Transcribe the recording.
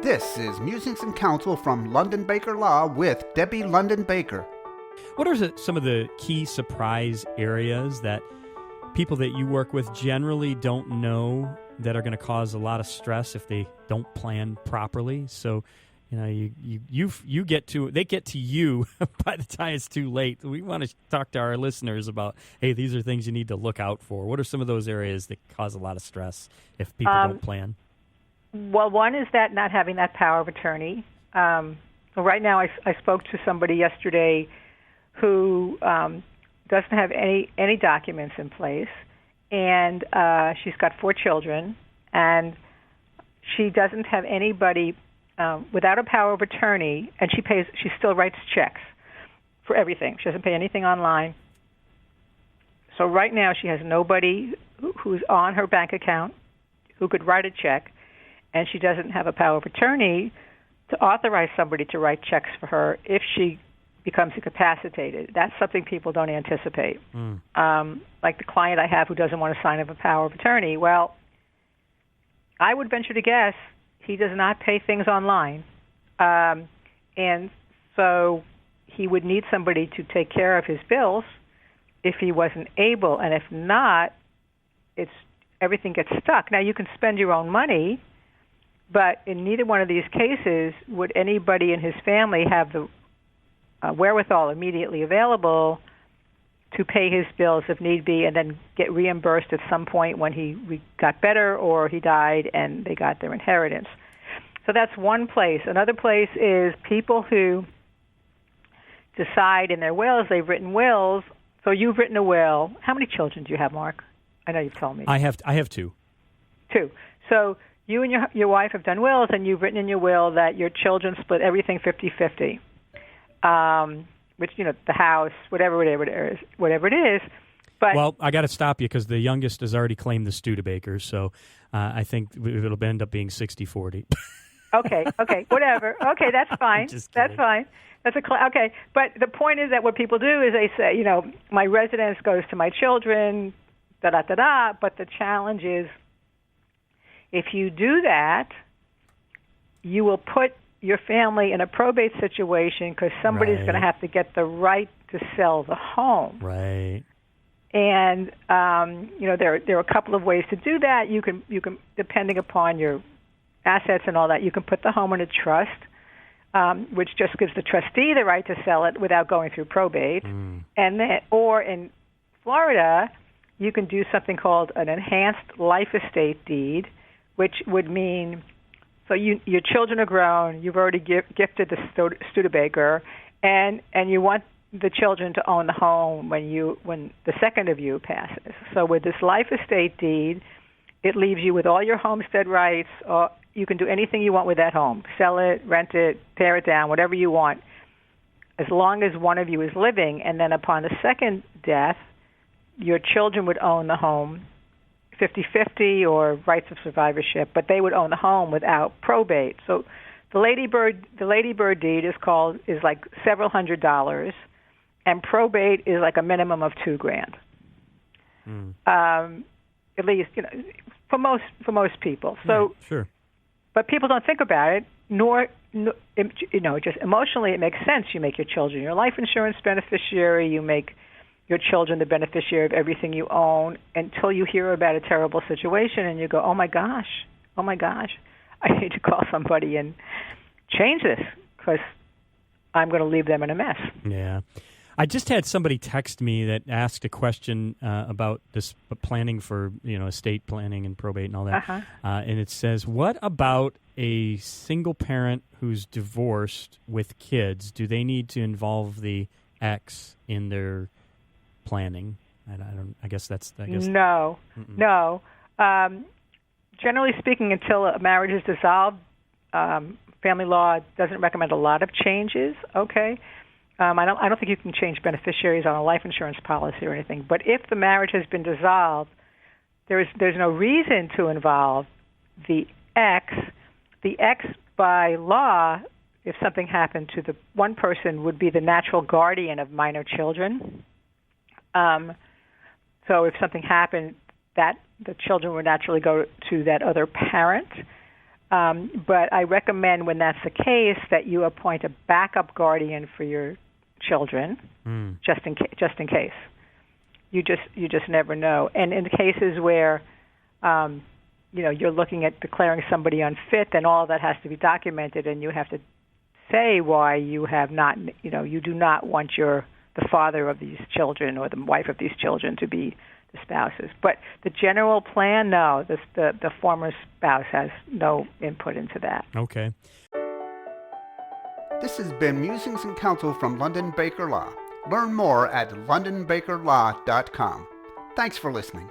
This is Musings and Counsel from London Baker Law with Debbie London Baker. What are some of the key surprise areas that people that you work with generally don't know that are going to cause a lot of stress if they don't plan properly? So, they get to you by the time it's too late. We want to talk to our listeners about, hey, these are things you need to look out for. What are some of those areas that cause a lot of stress if people don't plan? Well, one is that not having that power of attorney. Right now, I spoke to somebody yesterday who doesn't have any documents in place, and she's got 4 children, and she doesn't have anybody without a power of attorney, and she still writes checks for everything. She doesn't pay anything online. So right now she has nobody who's on her bank account who could write a check, and she doesn't have a power of attorney to authorize somebody to write checks for her if she becomes incapacitated. That's something people don't anticipate. Like the client I have who doesn't want to sign up a power of attorney. Well, I would venture to guess he does not pay things online. And so he would need somebody to take care of his bills if he wasn't able. And if not, everything gets stuck. Now, you can spend your own money, but in neither one of these cases would anybody in his family have the wherewithal immediately available to pay his bills if need be and then get reimbursed at some point when he got better or he died and they got their inheritance. So that's one place. Another place is people who decide in their wills, they've written wills. So you've written a will. How many children do you have, Mark? I know you've told me. I have 2. 2. So you and your wife have done wills, and you've written in your will that your children split everything 50-50. Which, the house, whatever it is. But well, I got to stop you because the youngest has already claimed the Studebaker, so I think it'll end up being 60-40. Okay, whatever. Okay, that's fine. That's fine. Okay. But the point is that what people do is they say, my residence goes to my children, da-da-da-da, but the challenge is if you do that, you will put your family in a probate situation because somebody's going to have to get the right to sell the home. Right. And there are a couple of ways to do that. You can depending upon your assets and all that, you can put the home in a trust, which just gives the trustee the right to sell it without going through probate. And then, or in Florida, you can do something called an enhanced life estate deed, which would mean so your children are grown, you've already gifted the Studebaker, and you want the children to own the home when the second of you passes. So with this life estate deed, it leaves you with all your homestead rights. You can do anything you want with that home. Sell it, rent it, tear it down, whatever you want, as long as one of you is living. And then upon the second death, your children would own the home 50-50 or rights of survivorship, but they would own the home without probate. So the Lady Bird deed is like several $100s, and probate is like a minimum of $2,000. At least, for most people. So, sure. But people don't think about it. Just emotionally, it makes sense. You make your children your life insurance beneficiary. You make your children the beneficiary of everything you own until you hear about a terrible situation and you go, oh my gosh, I need to call somebody and change this because I'm going to leave them in a mess. Yeah. I just had somebody text me that asked a question about this planning for, estate planning and probate and all that. And it says, what about a single parent who's divorced with kids? Do they need to involve the ex in their planning? I guess. No. Generally speaking, until a marriage is dissolved, family law doesn't recommend a lot of changes. Okay. I don't think you can change beneficiaries on a life insurance policy or anything. But if the marriage has been dissolved, there's no reason to involve the ex. The ex, by law, if something happened to the one person, would be the natural guardian of minor children. So if something happened, that the children would naturally go to that other parent. But I recommend when that's the case that you appoint a backup guardian for your children, just in case. You just never know. And in the cases where you're looking at declaring somebody unfit, then all that has to be documented, and you have to say why you have not, you do not want the father of these children or the wife of these children to be the spouses. But the general plan, no, the former spouse has no input into that. Okay. This has been Musings and Counsel from London Baker Law. Learn more at londonbakerlaw.com. Thanks for listening.